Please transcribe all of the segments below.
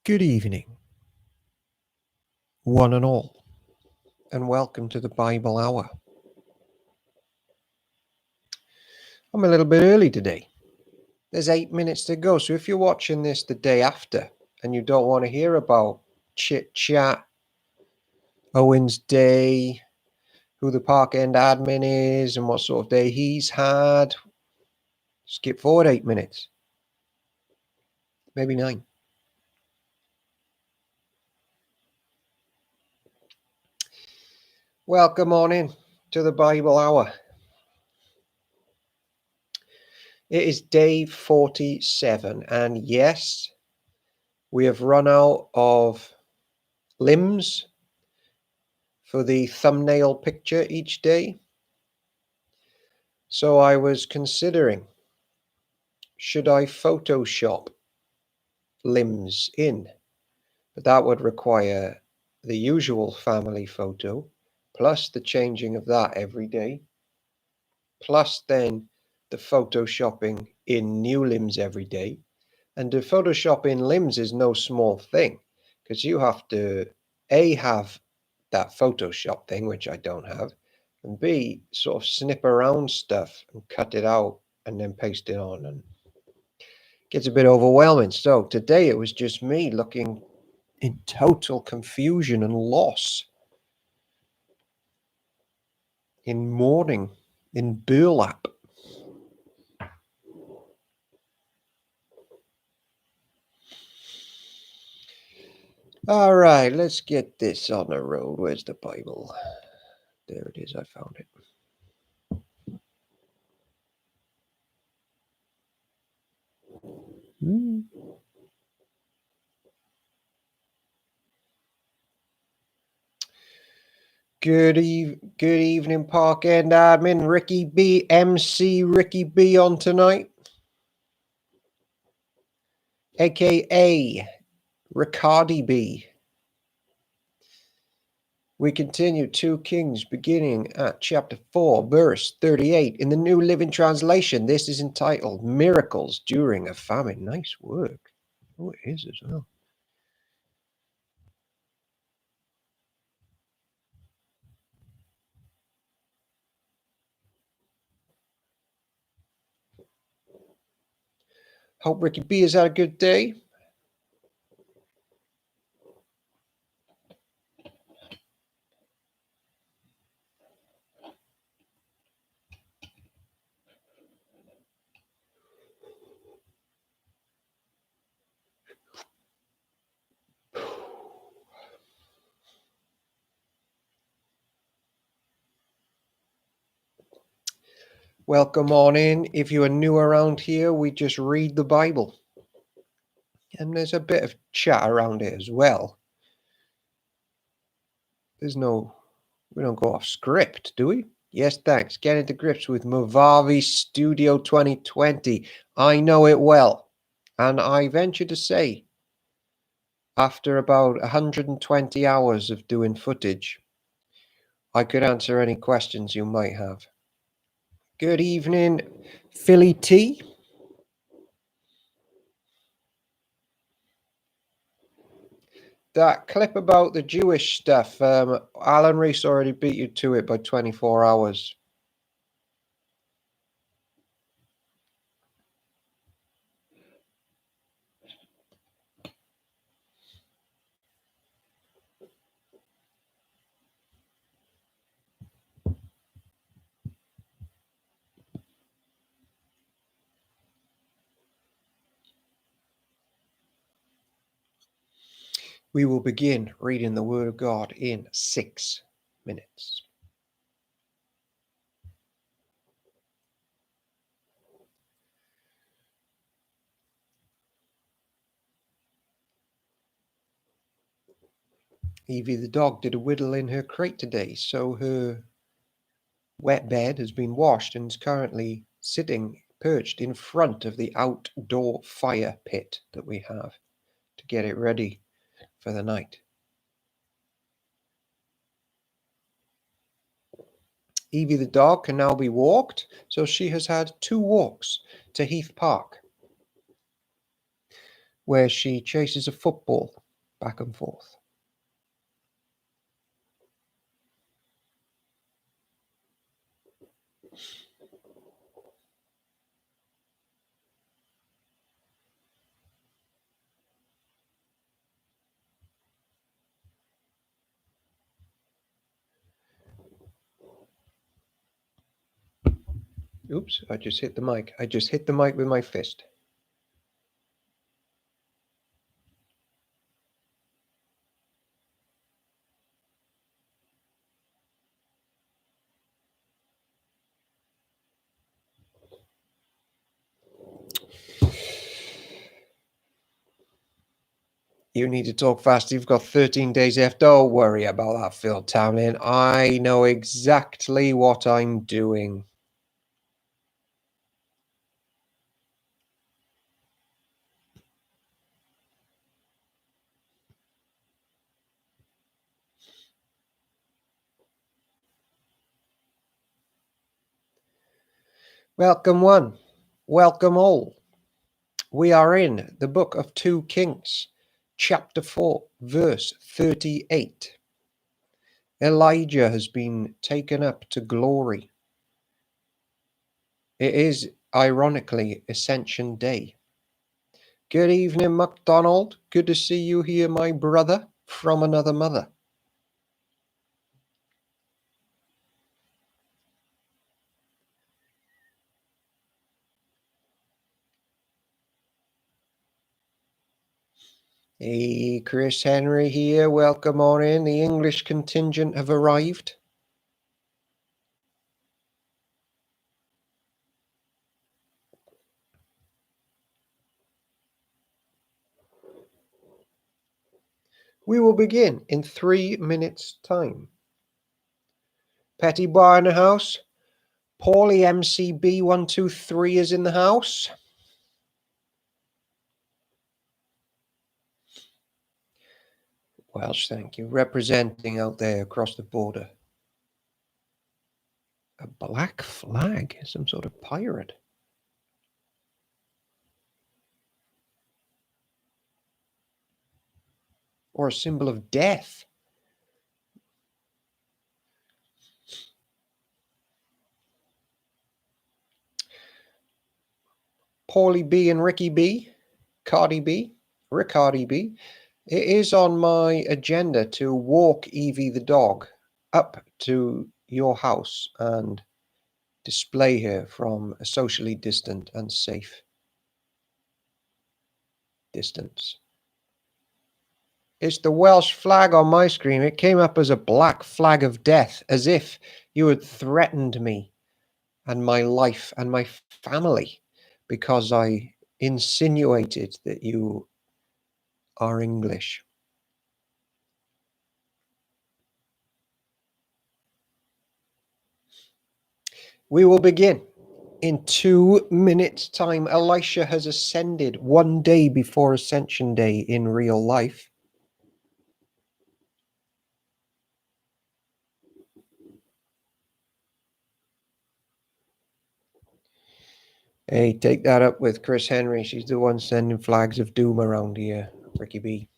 Good evening, one and all, and welcome to the Bible Hour. I'm a little bit early today. There's 8 minutes to go, so if you're watching this the day after and you don't want to hear about chit-chat, Owen's day, who the park end admin is, and what sort of day he's had, skip forward 8 minutes. Maybe 9. Welcome on in to the Bible Hour. It is day 47, and yes, we have run out of limbs for the thumbnail picture each day. So I was considering, should I Photoshop limbs in? But that would require the usual family photo, plus the changing of that every day, plus then the Photoshopping in new limbs every day. And to Photoshop in limbs is no small thing, because you have to A, have that Photoshop thing, which I don't have, and B, sort of snip around stuff and cut it out and then paste it on, and it gets a bit overwhelming. So today it was just me looking in total confusion and loss, in mourning, in burlap. All right, let's get this on the road. Where's the Bible? There it is. I found it. Good evening, Park End admin Ricky B, MC Ricky B on tonight, aka Riccardi B. We continue 2 Kings beginning at chapter 4, verse 38 in the New Living Translation. This is entitled Miracles During a Famine. Nice work. Oh, it is as well. Hope Ricky B has had a good day. Welcome on in. If you are new around here, we just read the Bible. And there's a bit of chat around it as well. We don't go off script, do we? Yes, thanks. Get into grips with Movavi Studio 2020. I know it well. And I venture to say, after about 120 hours of doing footage, I could answer any questions you might have. Good evening, Philly T. That clip about the Jewish stuff, Alan Reese already beat you to it by 24 hours. We will begin reading the Word of God in 6 minutes. Evie the dog did a whittle in her crate today, so her wet bed has been washed and is currently sitting perched in front of the outdoor fire pit that we have to get it ready for the night. Evie the dog can now be walked, so she has had 2 walks to Heath Park. where she chases a football back and forth. Oops, I just hit the mic. I just hit the mic with my fist. You need to talk fast. You've got 13 days left. Don't worry about that, Phil Tamlin. I know exactly what I'm doing. Welcome one. Welcome all. We are in the book of 2 Kings, chapter 4, verse 38. Elijah has been taken up to glory. It is, ironically, Ascension Day. Good evening, MacDonald. Good to see you here, my brother, from another mother. Hey, Chris Henry here. Welcome on in. The English contingent have arrived. We will begin in 3 minutes' time. Petty Bar in the house. Paulie MCB123 is in the house. Welsh, thank you. Representing out there across the border. A black flag, some sort of pirate. Or a symbol of death. Paulie B and Ricky B, Cardi B, Riccardi B. It is on my agenda to walk Evie the dog up to your house and display her from a socially distant and safe distance. It's the Welsh flag on my screen. It came up as a black flag of death, as if you had threatened me and my life and my family because I insinuated that you are English. We will begin in 2 minutes' time. Elisha has ascended 1 day before Ascension Day in real life. Hey, take that up with Chris Henry. She's the one sending flags of doom around here, Ricky B.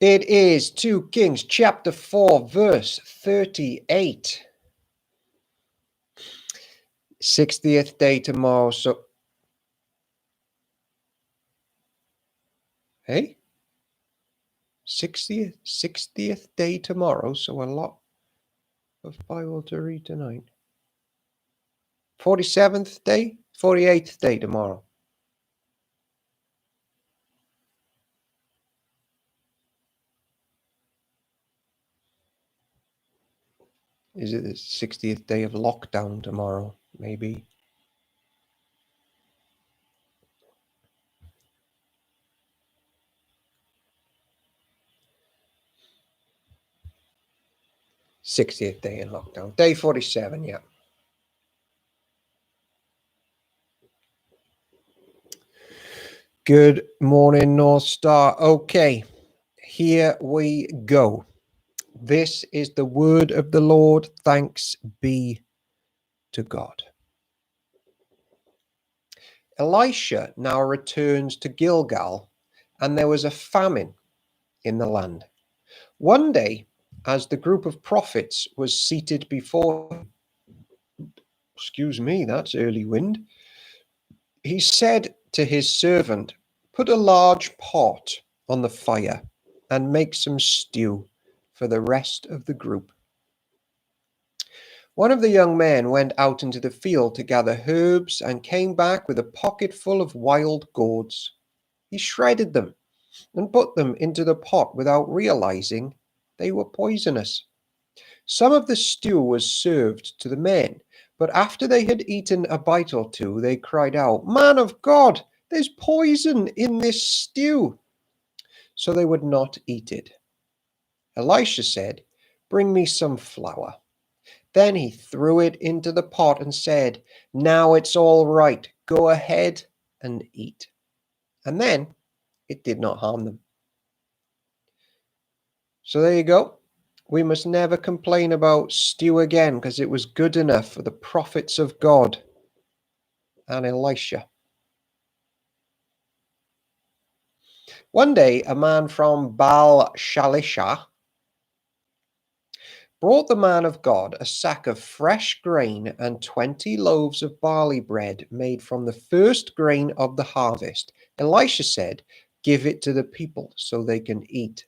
It is 2 Kings chapter 4, verse 38. 60th day tomorrow. So, hey, 60th day tomorrow. So a lot of Bible to read tonight. 47th day, 48th day tomorrow. Is it the 60th day of lockdown tomorrow? Maybe. '60th day in lockdown. Day 47, yeah. Good morning, North Star. Okay, here we go. This is the word of the Lord. Thanks be to God. Elisha now returns to Gilgal, and there was a famine in the land. One day, as the group of prophets was seated before him, excuse me, that's early wind, he said to his servant, "Put a large pot on the fire and make some stew for the rest of the group." One of the young men went out into the field to gather herbs and came back with a pocket full of wild gourds. He shredded them and put them into the pot without realizing they were poisonous. Some of the stew was served to the men, but after they had eaten a bite or two, they cried out, "Man of God, there's poison in this stew." So they would not eat it. Elisha said, "Bring me some flour." Then he threw it into the pot and said, "Now it's all right. Go ahead and eat." And then it did not harm them. So there you go. We must never complain about stew again, because it was good enough for the prophets of God and Elisha. One day, a man from Baal Shalisha brought the man of God a sack of fresh grain and 20 loaves of barley bread made from the first grain of the harvest. Elisha said, "Give it to the people so they can eat."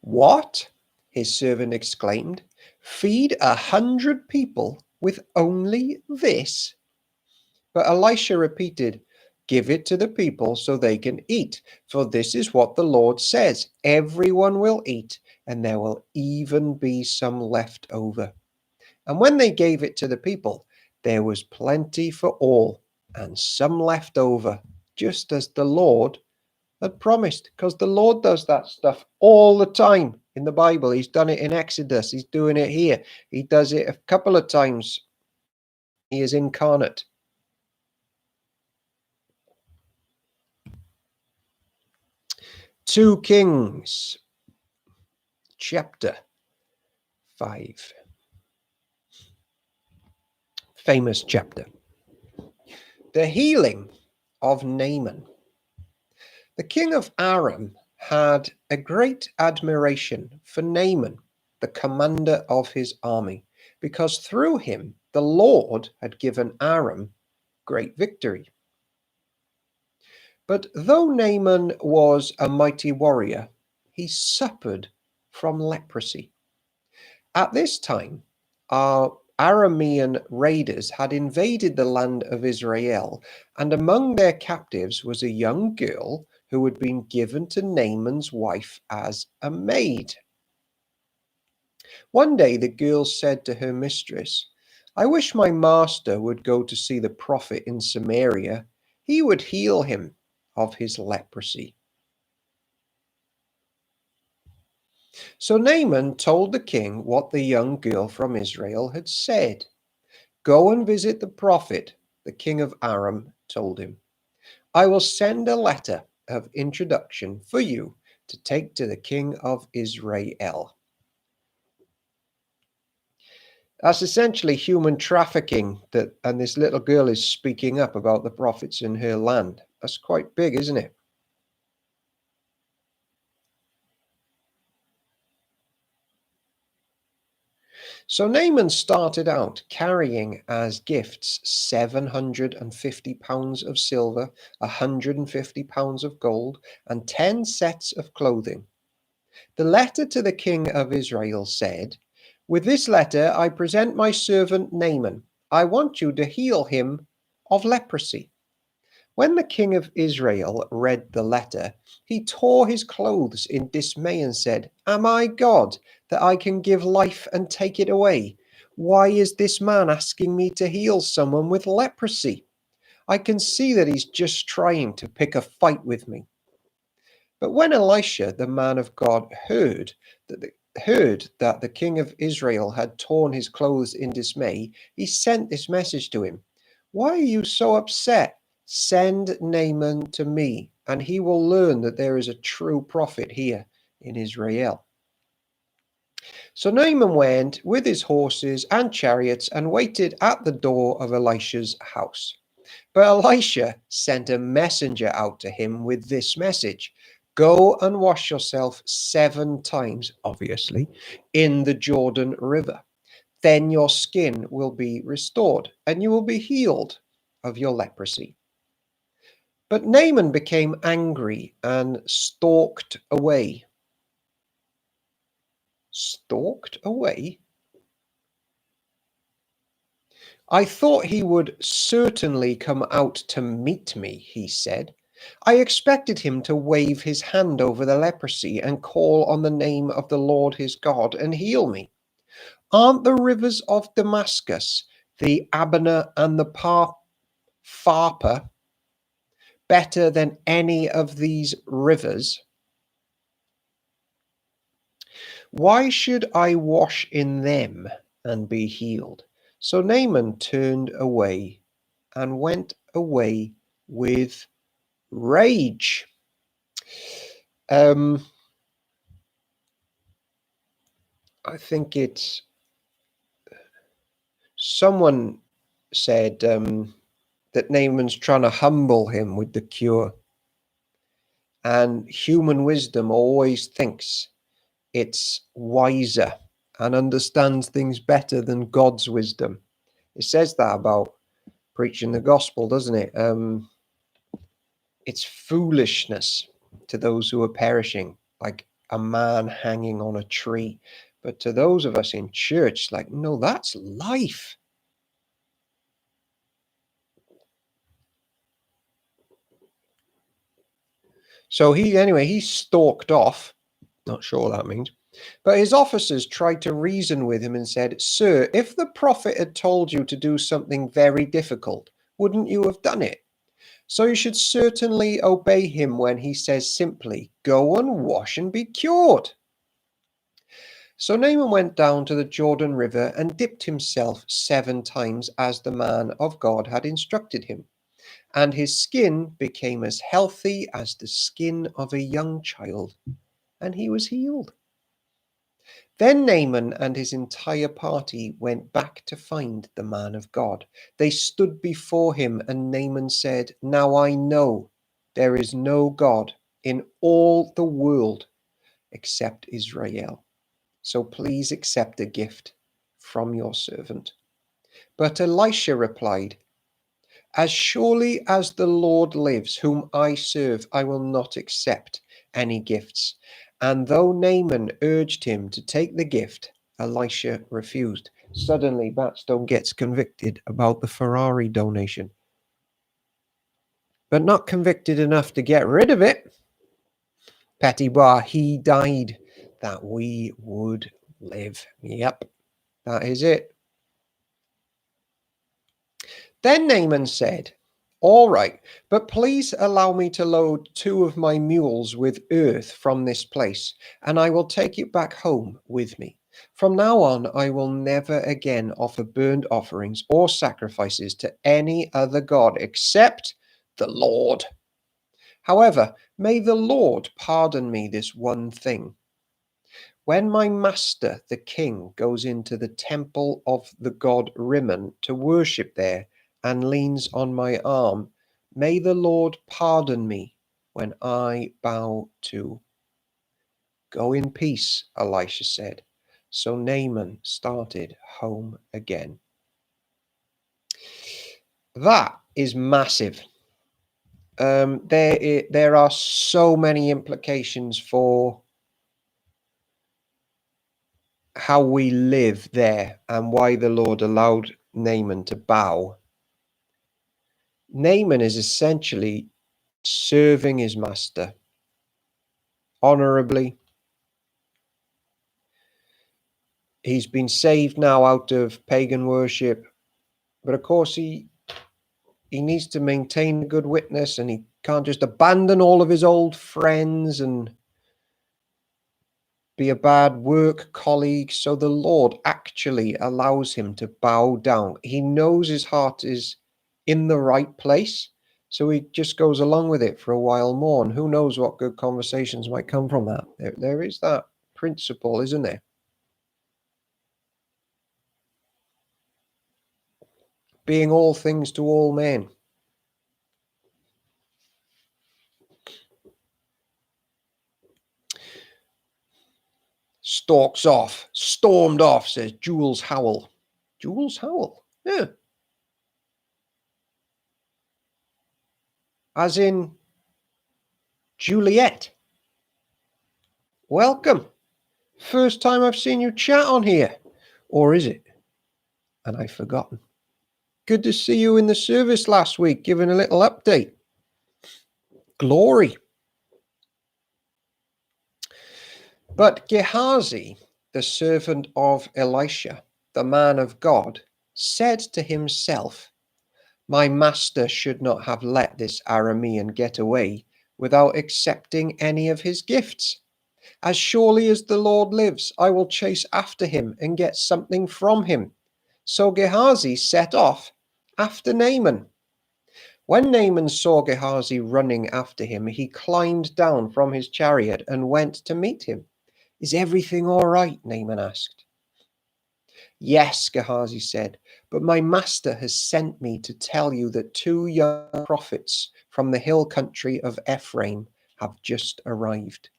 "What?" his servant exclaimed. "Feed 100 people with only this?" But Elisha repeated, "Give it to the people so they can eat, for this is what the Lord says, everyone will eat, and there will even be some left over." And when they gave it to the people, there was plenty for all, and some left over, just as the Lord had promised, because the Lord does that stuff all the time in the Bible. He's done it in Exodus, he's doing it here, he does it a couple of times. He is incarnate. 2 Kings chapter 5. Famous chapter. The healing of Naaman. The king of Aram had a great admiration for Naaman, the commander of his army, because through him the Lord had given Aram great victory. But though Naaman was a mighty warrior, he suffered from leprosy. At this time, our Aramean raiders had invaded the land of Israel, and among their captives was a young girl who had been given to Naaman's wife as a maid. One day the girl said to her mistress, "I wish my master would go to see the prophet in Samaria. He would heal him of his leprosy." So Naaman told the king what the young girl from Israel had said. "Go and visit the prophet," the king of Aram told him. "I will send a letter of introduction for you to take to the king of Israel." That's essentially human trafficking, and this little girl is speaking up about the prophets in her land. That's quite big, isn't it? So Naaman started out carrying as gifts 750 pounds of silver, 150 pounds of gold, and 10 sets of clothing. The letter to the king of Israel said, "With this letter I present my servant Naaman. I want you to heal him of leprosy." When the king of Israel read the letter, he tore his clothes in dismay and said, "Am I God that I can give life and take it away? Why is this man asking me to heal someone with leprosy? I can see that he's just trying to pick a fight with me." But when Elisha, the man of God, heard that the king of Israel had torn his clothes in dismay, he sent this message to him: "Why are you so upset? Send Naaman to me, and he will learn that there is a true prophet here in Israel. So Naaman went with his horses and chariots and waited at the door of Elisha's house. But Elisha sent a messenger out to him with this message: go and wash yourself 7 times, obviously, in the Jordan River. Then your skin will be restored, and you will be healed of your leprosy. But Naaman became angry and stalked away. Stalked away? I thought he would certainly come out to meet me, he said. I expected him to wave his hand over the leprosy and call on the name of the Lord his God and heal me. Aren't the rivers of Damascus, the Abana and the Pharpar, better than any of these rivers? Why should I wash in them and be healed? So Naaman turned away and went away with rage. I think it's someone said that Naaman's trying to humble him with the cure. And human wisdom always thinks it's wiser and understands things better than God's wisdom. It says that about preaching the gospel, doesn't it? It's foolishness to those who are perishing, like a man hanging on a tree. But to those of us in church, like, no, that's life. So he stalked off. Not sure what that means. But his officers tried to reason with him and said, Sir, if the prophet had told you to do something very difficult, wouldn't you have done it? So you should certainly obey him when he says simply, go and wash and be cured. So Naaman went down to the Jordan River and dipped himself 7 times as the man of God had instructed him. And his skin became as healthy as the skin of a young child, and he was healed. Then Naaman and his entire party went back to find the man of God. They stood before him, and Naaman said, Now I know there is no God in all the world except Israel. So please accept a gift from your servant. But Elisha replied, As surely as the Lord lives, whom I serve, I will not accept any gifts. And though Naaman urged him to take the gift, Elisha refused. Suddenly, Batstone gets convicted about the Ferrari donation, but not convicted enough to get rid of it. Petit Bar, he died that we would live. Yep, that is it. Then Naaman said, All right, but please allow me to load 2 of my mules with earth from this place, and I will take it back home with me. From now on, I will never again offer burnt offerings or sacrifices to any other god except the Lord. However, may the Lord pardon me this one thing. When my master, the king, goes into the temple of the god Rimmon to worship there and leans on my arm, may the Lord pardon me when I bow too. Go in peace, Elisha said. So Naaman started home again. That is massive. There are so many implications for how we live there and why the Lord allowed Naaman to bow. Naaman is essentially serving his master honorably. He's been saved now out of pagan worship, but of course he needs to maintain a good witness, and he can't just abandon all of his old friends and be a bad work colleague. So the Lord actually allows him to bow down. He knows his heart is in the right place, So he just goes along with it for a while more, and who knows what good conversations might come from that. There is that principle, isn't there? Being all things to all men. Stormed off, says Jules Howell. Jules Howell? Yeah. As in Juliet. Welcome. First time I've seen you chat on here. Or is it? And I've forgotten. Good to see you in the service last week, giving a little update. Glory. But Gehazi, the servant of Elisha, the man of God, said to himself, my master should not have let this Aramean get away without accepting any of his gifts. As surely as the Lord lives, I will chase after him and get something from him. So Gehazi set off after Naaman. When Naaman saw Gehazi running after him, he climbed down from his chariot and went to meet him. Is everything all right? Naaman asked. Yes, Gehazi said, but my master has sent me to tell you that 2 young prophets from the hill country of Ephraim have just arrived.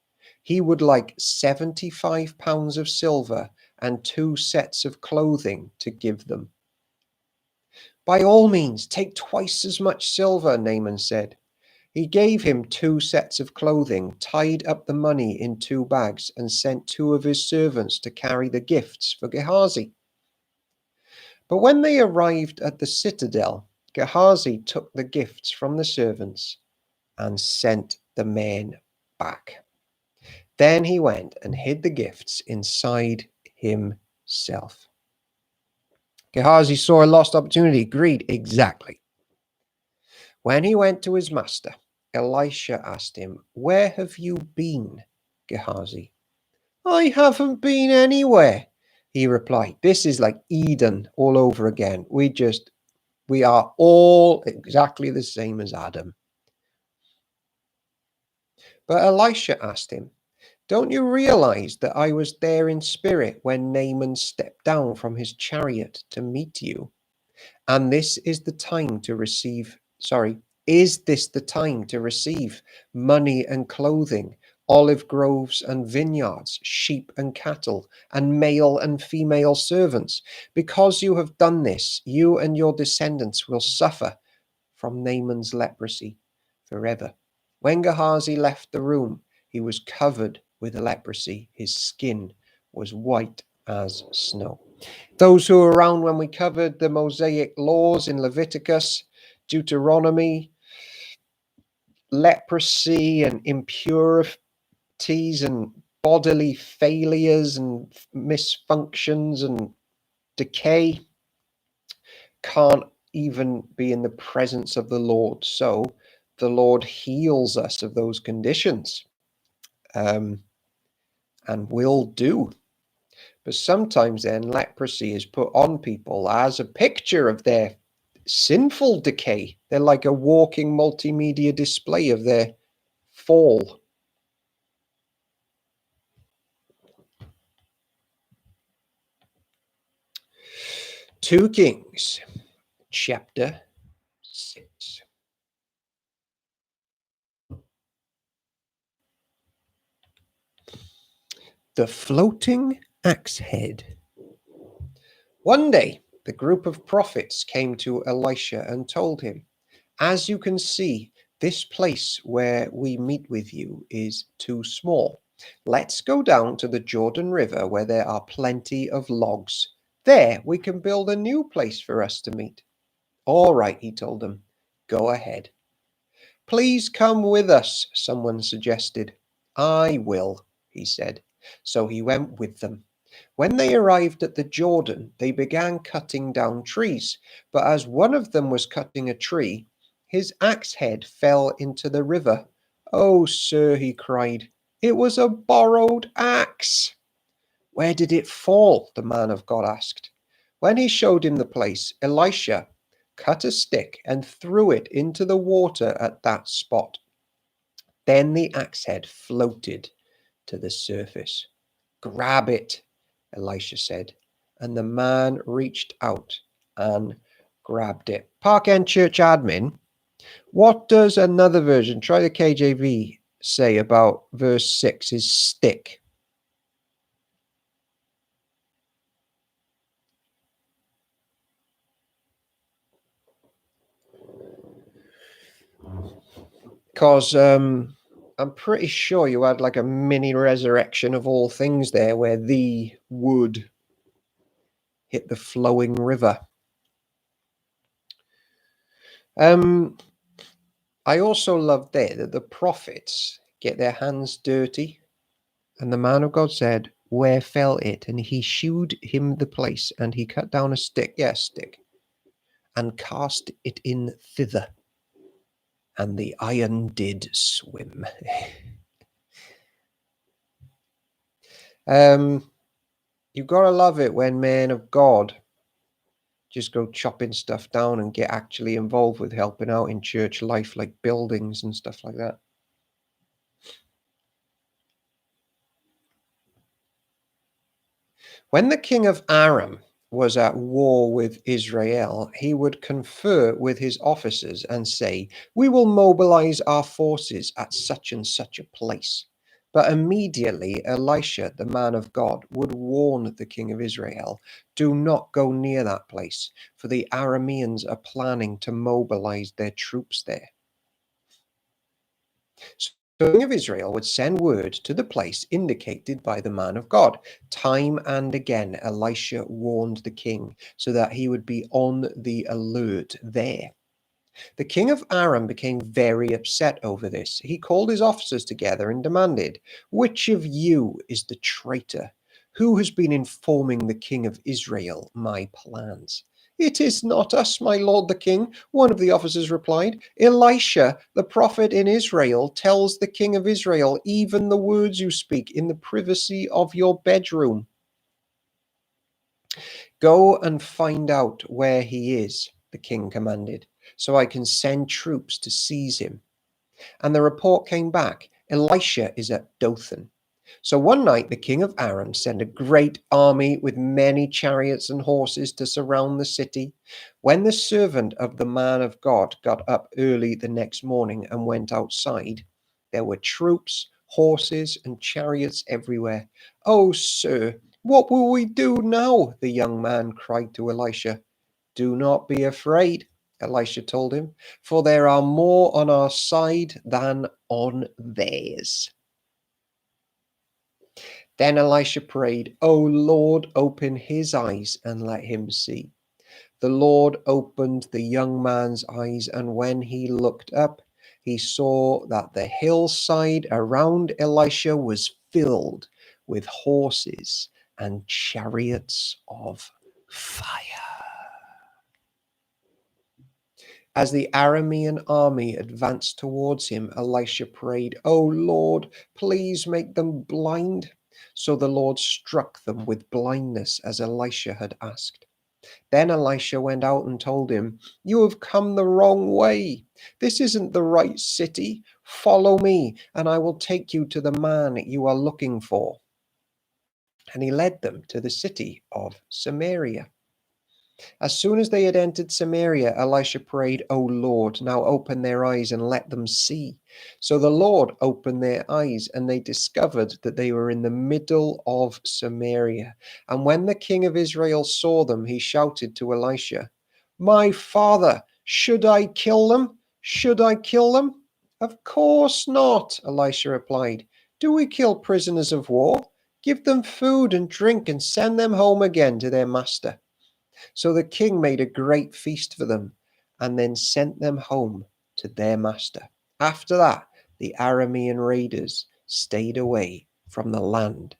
He would like 75 pounds of silver and 2 sets of clothing to give them. By all means, take twice as much silver, Naaman said. He gave him 2 sets of clothing, tied up the money in 2 bags, and sent 2 of his servants to carry the gifts for Gehazi. But when they arrived at the citadel, Gehazi took the gifts from the servants and sent the men back. Then he went and hid the gifts inside himself. Gehazi saw a lost opportunity. Greed, exactly. When he went to his master, Elisha asked him, where have you been, Gehazi? I haven't been anywhere, he replied. This is like Eden all over again. We are all exactly the same as Adam. But Elisha asked him, don't you realize that I was there in spirit when Naaman stepped down from his chariot to meet you? And is this the time to receive money and clothing, olive groves and vineyards, sheep and cattle, and male and female servants? Because you have done this, you and your descendants will suffer from Naaman's leprosy forever. When Gehazi left the room, he was covered with leprosy. His skin was white as snow. Those who were around when we covered the Mosaic laws in Leviticus, Deuteronomy, leprosy and impurities and bodily failures and misfunctions and decay can't even be in the presence of the Lord. So the Lord heals us of those conditions, and will do. But sometimes then leprosy is put on people as a picture of their sinful decay. They're like a walking multimedia display of their fall. Two Kings, chapter 6. The floating axe head. One day, the group of prophets came to Elisha and told him, as you can see, this place where we meet with you is too small. Let's go down to the Jordan River where there are plenty of logs. There we can build a new place for us to meet. All right, he told them, go ahead. Please come with us, someone suggested. I will, he said. So he went with them. When they arrived at the Jordan, they began cutting down trees. But as one of them was cutting a tree, his axe head fell into the river. Oh, sir, he cried, it was a borrowed axe. Where did it fall? The man of God asked. When he showed him the place, Elisha cut a stick and threw it into the water at that spot. Then the axe head floated to the surface. "Grab it," Elisha said, and the man reached out and grabbed it. Park End Church admin, what does another version, try the KJV, say about verse 6 is stick? Because I'm pretty sure you had like a mini resurrection of all things there where the wood hit the flowing river. I also love there that the prophets get their hands dirty, and the man of God said, "Where fell it?" And he shewed him the place, and he cut down a stick, stick, and cast it in thither, and the iron did swim. You've got to love it when men of God just go chopping stuff down and get actually involved with helping out in church life, like buildings and stuff like that. When the king of Aram was at war with Israel, he would confer with his officers and say, "We will mobilize our forces at such and such a place." But immediately Elisha, the man of God, would warn the king of Israel, "Do not go near that place, for the Arameans are planning to mobilize their troops there." So the king of Israel would send word to the place indicated by the man of God. Time and again, Elisha warned the king so that he would be on the alert there. The king of Aram became very upset over this. He called his officers together and demanded, "Which of you is the traitor? Who has been informing the king of Israel my plans?" "It is not us, my lord the king," one of the officers replied. "Elisha, the prophet in Israel, tells the king of Israel even the words you speak in the privacy of your bedroom." "Go and find out where he is," the king commanded, "so I can send troops to seize him." And the report came back, "Elisha is at Dothan." So one night the king of Aram sent a great army with many chariots and horses to surround the city. When the servant of the man of God got up early the next morning and went outside, there were troops, horses, and chariots everywhere. "Oh, sir, what will we do now?" the young man cried to Elisha. "Do not be afraid," Elisha told him, "for there are more on our side than on theirs." Then Elisha prayed, "O Lord, open his eyes and let him see." The Lord opened the young man's eyes, and when he looked up, he saw that the hillside around Elisha was filled with horses and chariots of fire. As the Aramean army advanced towards him, Elisha prayed, "O Lord, please make them blind." So the Lord struck them with blindness as Elisha had asked. Then Elisha went out and told him, "You have come the wrong way. This isn't the right city. Follow me, and I will take you to the man you are looking for." And he led them to the city of Samaria. As soon as they had entered Samaria, Elisha prayed, "O Lord, now open their eyes and let them see." So the Lord opened their eyes, and they discovered that they were in the middle of Samaria. And when the king of Israel saw them, he shouted to Elisha, "My father, should I kill them? Should I kill them?" "Of course not," Elisha replied. "Do we kill prisoners of war? Give them food and drink and send them home again to their master." So the king made a great feast for them and then sent them home to their master. After that, the Aramean raiders stayed away from the land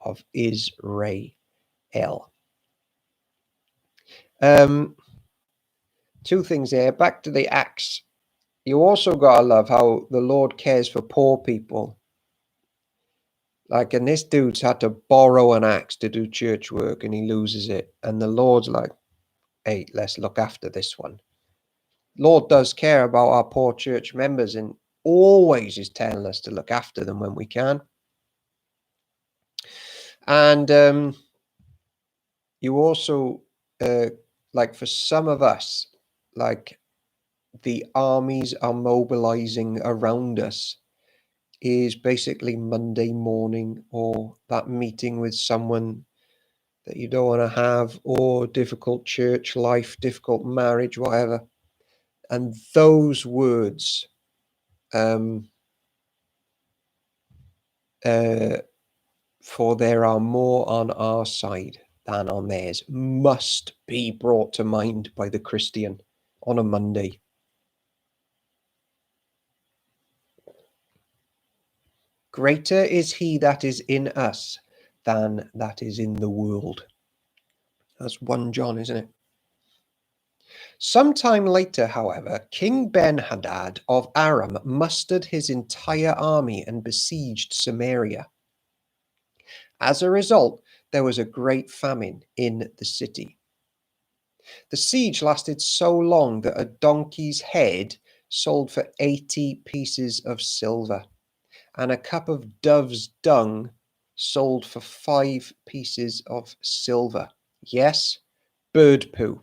of Israel. Two things here. Back to the axe. You also gotta love how the Lord cares for poor people. Like, and this dude's had to borrow an axe to do church work and he loses it. And the Lord's like, "Hey, let's look after this one." Lord does care about our poor church members and always is telling us to look after them when we can. And you also, like for some of us, like the armies are mobilizing around us is basically Monday morning, or that meeting with someone that you don't want to have, or difficult church life, difficult marriage, whatever. And those words, for there are more on our side than on theirs, must be brought to mind by the Christian on a Monday. Greater is he that is in us than that is in the world. That's 1 John, isn't it? Sometime later, however, King Ben-Hadad of Aram mustered his entire army and besieged Samaria. As a result, there was a great famine in the city. The siege lasted so long that a donkey's head sold for 80 pieces of silver, and a cup of dove's dung sold for 5 pieces of silver. Yes, bird poo.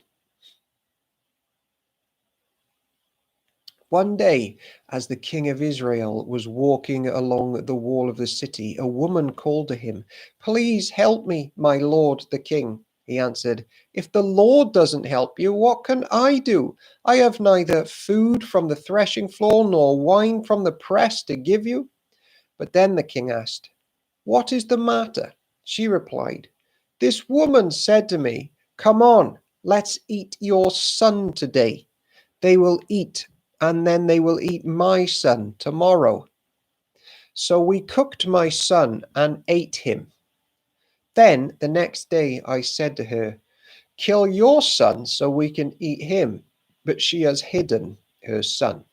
One day, as the king of Israel was walking along the wall of the city, a woman called to him, "Please help me, my lord the king." He answered, "If the Lord doesn't help you, what can I do? I have neither food from the threshing floor nor wine from the press to give you." But then the king asked, "What is the matter?" She replied, "This woman said to me, 'Come on, let's eat your son today.' They will eat, and then they will eat my son tomorrow." So we cooked my son and ate him. Then the next day I said to her, "Kill your son so we can eat him." But she has hidden her son.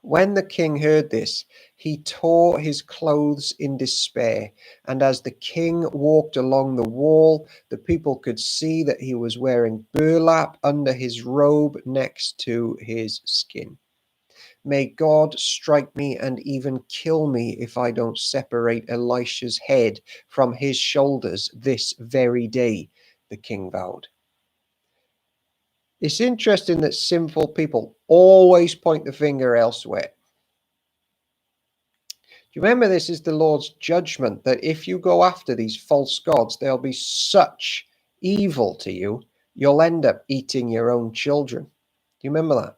When the king heard this, he tore his clothes in despair, and as the king walked along the wall, the people could see that he was wearing burlap under his robe next to his skin. May God strike me and even kill me if I don't separate Elisha's head from his shoulders this very day, the king vowed. It's interesting that sinful people always point the finger elsewhere. Do you remember, this is the Lord's judgment, that if you go after these false gods, they'll be such evil to you, you'll end up eating your own children. Do you remember that?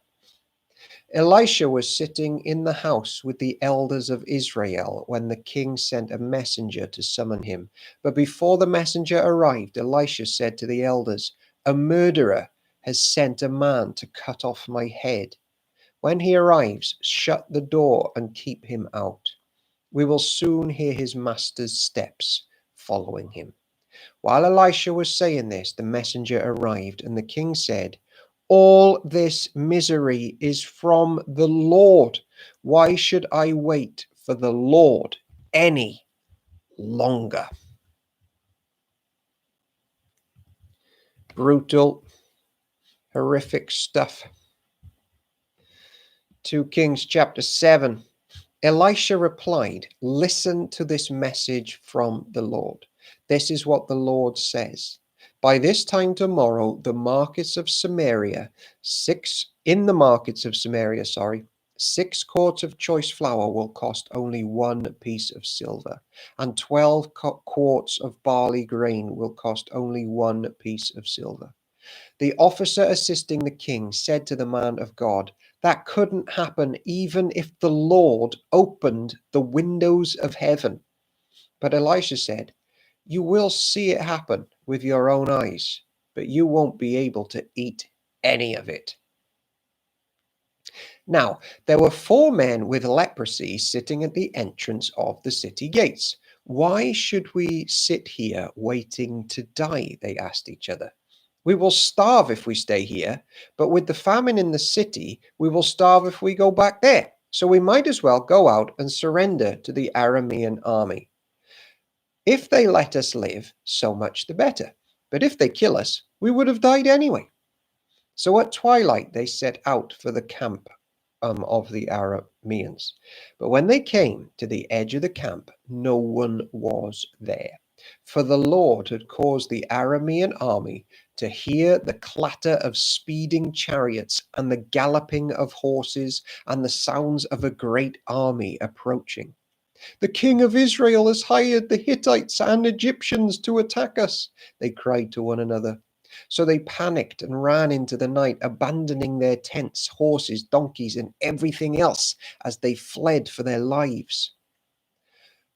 Elisha was sitting in the house with the elders of Israel when the king sent a messenger to summon him. But before the messenger arrived, Elisha said to the elders, "A murderer has sent a man to cut off my head. When he arrives, shut the door and keep him out. We will soon hear his master's steps following him." While Elisha was saying this, the messenger arrived, and the king said, "All this misery is from the Lord. Why should I wait for the Lord any longer?" Brutal, horrific stuff. 2 Kings chapter 7. Elisha replied, "Listen to this message from the Lord. This is what the Lord says. By this time tomorrow, the markets of Samaria, 6 quarts of choice flour will cost only 1 piece of silver, and 12 quarts of barley grain will cost only 1 piece of silver." The officer assisting the king said to the man of God, "That couldn't happen even if the Lord opened the windows of heaven." But Elisha said, "You will see it happen with your own eyes, but you won't be able to eat any of it." Now, there were 4 men with leprosy sitting at the entrance of the city gates. "Why should we sit here waiting to die?" they asked each other. "We will starve if we stay here, but with the famine in the city, we will starve if we go back there. So we might as well go out and surrender to the Aramean army. If they let us live, so much the better. But if they kill us, we would have died anyway." So at twilight they set out for the camp of the Arameans. But when they came to the edge of the camp, no one was there. For the Lord had caused the Aramean army to hear the clatter of speeding chariots and the galloping of horses and the sounds of a great army approaching. The king of Israel has hired the Hittites and Egyptians to attack us, they cried to one another. So they panicked and ran into the night, abandoning their tents, horses, donkeys, and everything else as they fled for their lives.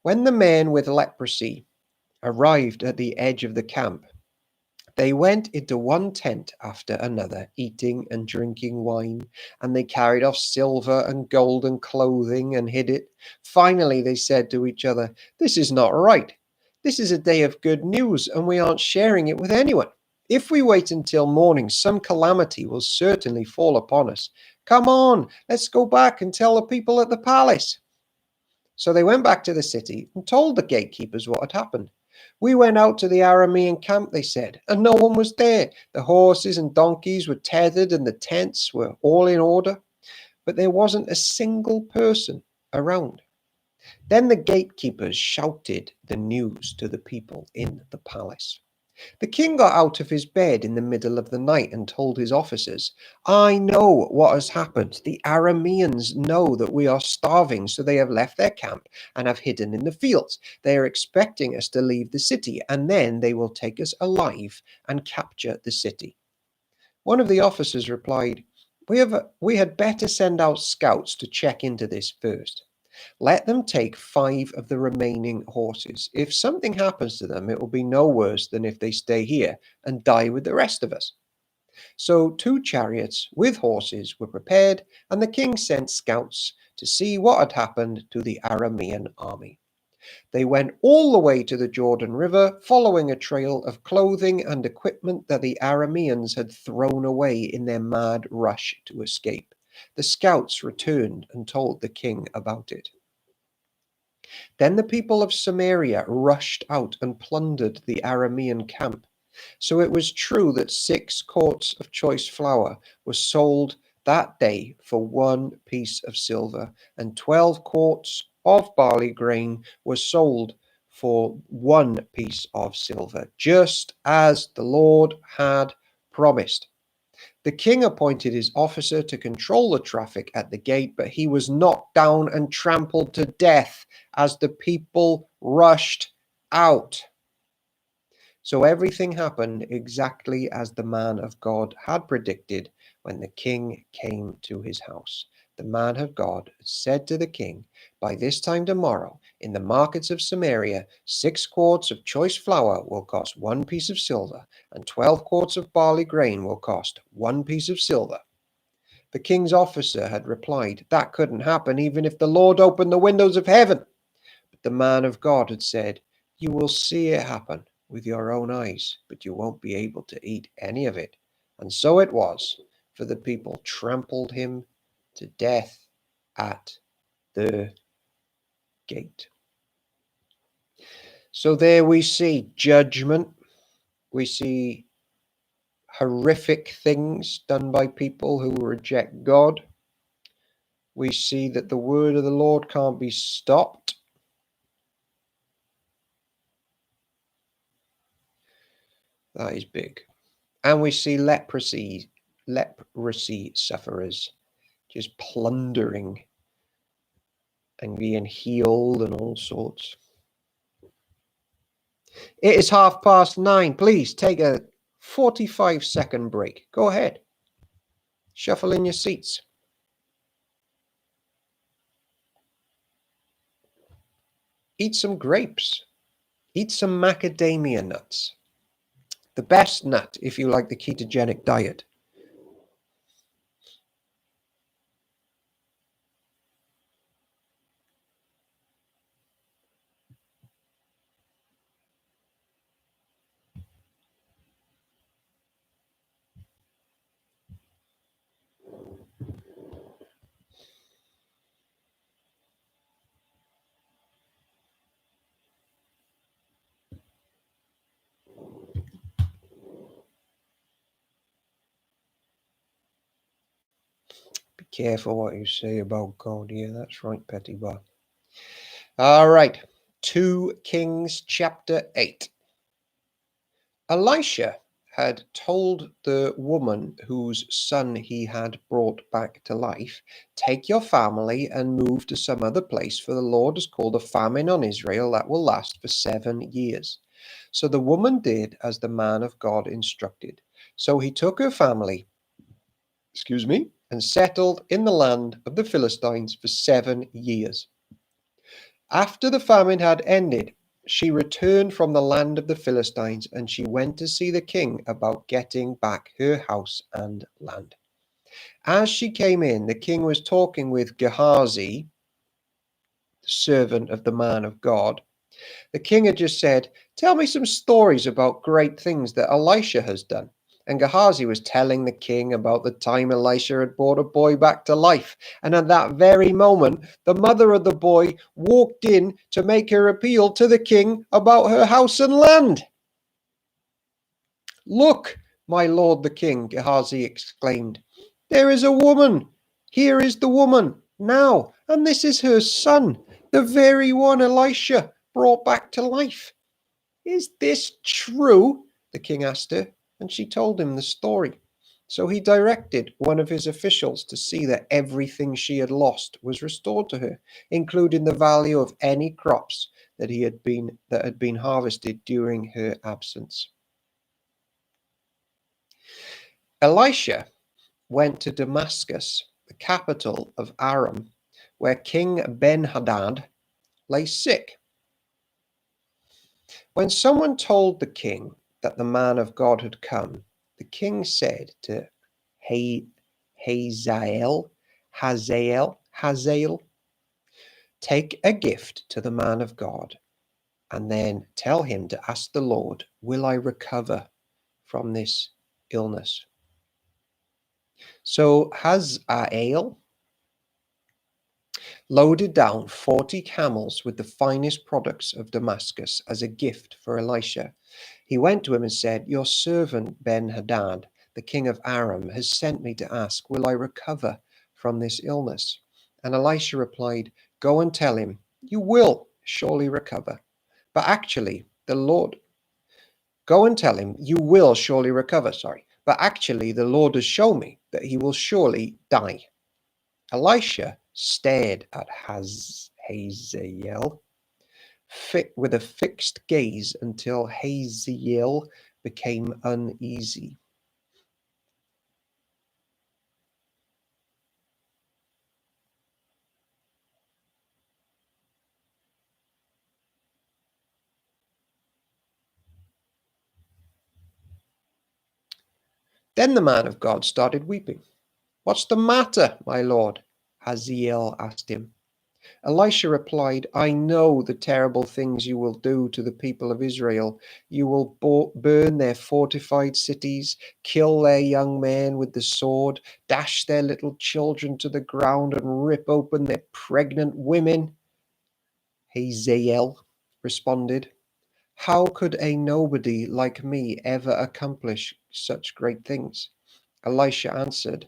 When the men with leprosy arrived at the edge of the camp, they went into one tent after another, eating and drinking wine, and they carried off silver and gold and clothing and hid it. Finally, they said to each other, "This is not right. This is a day of good news, and we aren't sharing it with anyone. If we wait until morning, some calamity will certainly fall upon us. Come on, let's go back and tell the people at the palace." So they went back to the city and told the gatekeepers what had happened. "We went out to the Aramean camp," they said, "and no one was there. The horses and donkeys were tethered and the tents were all in order, but there wasn't a single person around." Then the gatekeepers shouted the news to the people in the palace. The king got out of his bed in the middle of the night and told his officers, "I know what has happened. The Arameans know that we are starving, so they have left their camp and have hidden in the fields. They are expecting us to leave the city, and then they will take us alive and capture the city." One of the officers replied, We had better send out scouts to check into this first. Let them take 5 of the remaining horses. If something happens to them, it will be no worse than if they stay here and die with the rest of us." So 2 chariots with horses were prepared, and the king sent scouts to see what had happened to the Aramean army. They went all the way to the Jordan River, following a trail of clothing and equipment that the Arameans had thrown away in their mad rush to escape. The scouts returned and told the king about it. Then the people of Samaria rushed out and plundered the Aramean camp. So it was true that 6 quarts of choice flour were sold that day for 1 piece of silver, and 12 quarts of barley grain were sold for 1 piece of silver, just as the Lord had promised. The king appointed his officer to control the traffic at the gate, but he was knocked down and trampled to death as the people rushed out. So everything happened exactly as the man of God had predicted when the king came to his house. The man of God said to the king, "By this time tomorrow, in the markets of Samaria, 6 quarts of choice flour will cost 1 piece of silver, and 12 quarts of barley grain will cost 1 piece of silver." The king's officer had replied, "That couldn't happen even if the Lord opened the windows of heaven." But the man of God had said, "You will see it happen with your own eyes, but you won't be able to eat any of it." And so it was, for the people trampled him to death at the gate. So there we see judgment. We see horrific things done by people who reject God. We see that the word of the Lord can't be stopped. That is big. And we see leprosy sufferers just plundering and being healed and all sorts. It is 9:30. Please take a 45-second break. Go ahead. Shuffle in your seats. Eat some grapes. Eat some macadamia nuts. The best nut if you like the ketogenic diet. careful what you say about God. Yeah, that's right, Petty Bar. All right. 2 Kings chapter 8. Elisha had told the woman whose son he had brought back to life, "Take your family and move to some other place, for the Lord has called a famine on Israel that will last for 7 years." So the woman did as the man of God instructed. So he took her family, and settled in the land of the Philistines for 7 years. After the famine had ended, she returned from the land of the Philistines, and she went to see the king about getting back her house and land. As she came in, the king was talking with Gehazi, the servant of the man of God. The king had just said, "Tell me some stories about great things that Elisha has done." And Gehazi was telling the king about the time Elisha had brought a boy back to life. And at that very moment, the mother of the boy walked in to make her appeal to the king about her house and land. "Look, my lord the king," Gehazi exclaimed. "There is a woman. Here is the woman now, and this is her son, the very one Elisha brought back to life." "Is this true?" the king asked her, and she told him the story. So he directed one of his officials to see that everything she had lost was restored to her, including the value of any crops that had been harvested during her absence. Elisha went to Damascus, the capital of Aram, where King Ben-Hadad lay sick. When someone told the king that the man of God had come, the king said to Hazael, "Take a gift to the man of God, and then tell him to ask the Lord, will I recover from this illness?" So Hazael loaded down 40 camels with the finest products of Damascus as a gift for Elisha. He went to him and said, "Your servant Ben-Hadad, the king of Aram, has sent me to ask, will I recover from this illness?" And Elisha replied, "Go and tell him, you will surely recover. But actually, the Lord has shown me that he will surely die." Elisha stared at Hazael with a fixed gaze until Hazael became uneasy. Then the man of God started weeping. "What's the matter, my lord?" Hazael asked him. Elisha replied, "I know the terrible things you will do to the people of Israel. You will burn their fortified cities, kill their young men with the sword, dash their little children to the ground, and rip open their pregnant women." Hazael responded, "How could a nobody like me ever accomplish such great things?" Elisha answered,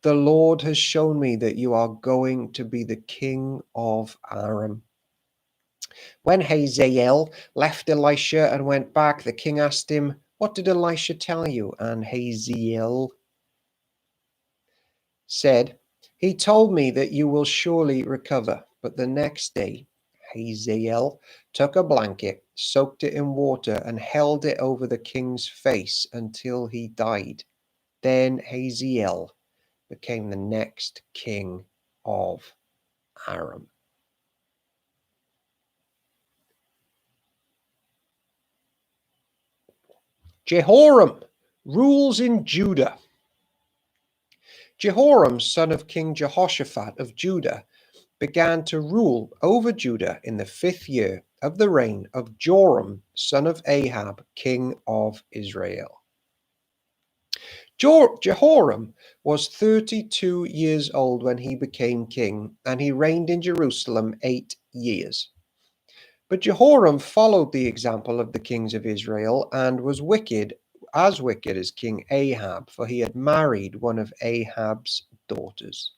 "The Lord has shown me that you are going to be the king of Aram." When Hazael left Elisha and went back, the king asked him, "What did Elisha tell you?" And Hazael said, "He told me that you will surely recover." But the next day, Hazael took a blanket, soaked it in water, and held it over the king's face until he died. Then Hazael became the next king of Aram. Jehoram rules in Judah. Jehoram, son of King Jehoshaphat of Judah, began to rule over Judah in the 5th year of the reign of Joram, son of Ahab, king of Israel. Jehoram was 32 years old when he became king, and he reigned in Jerusalem 8 years. But Jehoram followed the example of the kings of Israel and was wicked as King Ahab, for he had married one of Ahab's daughters.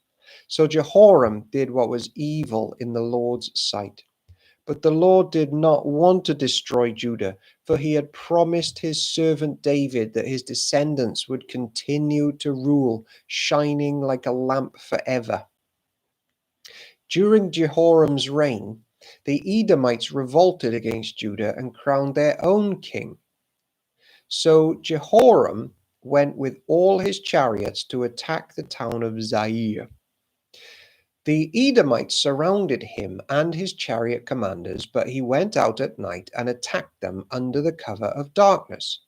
So Jehoram did what was evil in the Lord's sight. But the Lord did not want to destroy Judah, for he had promised his servant David that his descendants would continue to rule, shining like a lamp forever. During Jehoram's reign, the Edomites revolted against Judah and crowned their own king. So Jehoram went with all his chariots to attack the town of Zair. The Edomites surrounded him and his chariot commanders, but he went out at night and attacked them under the cover of darkness.